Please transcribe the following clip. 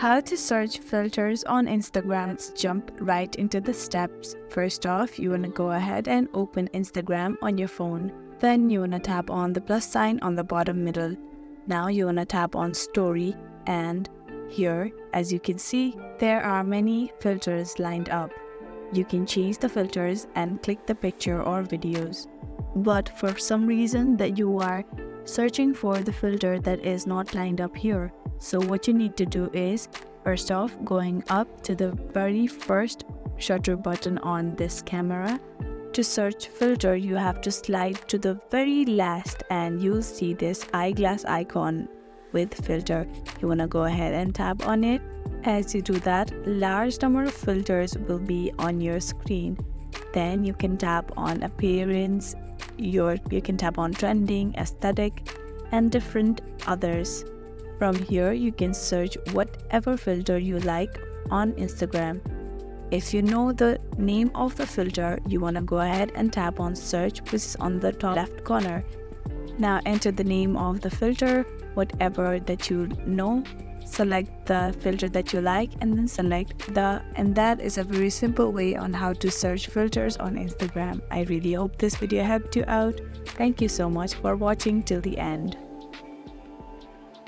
How to search filters on Instagram. Let's jump right into the steps. First off, you want to go ahead and open Instagram on your phone. Then you want to tap on the plus sign on the bottom middle. Now you want to tap on story, and here, as you can see, there are many filters lined up. You can change the filters and click the picture or videos. But for some reason that you are searching for the filter that is not lined up here. So what you need to do is, first off, going up to the very first shutter button on this camera. To search filter, you have to slide to the very last and you'll see this eyeglass icon with filter. You want to go ahead and tap on it. As you do that, large number of filters will be on your screen. Then you can tap on appearance, you can tap on trending, aesthetic, and different others. From here, you can search whatever filter you like on Instagram. If you know the name of the filter, you want to go ahead and tap on search, which is on the top left corner. Now enter the name of the filter, whatever that you know. Select the filter that you like and then select and that is a very simple way on how to search filters on Instagram. I really hope this video helped you out. Thank you so much for watching till the end.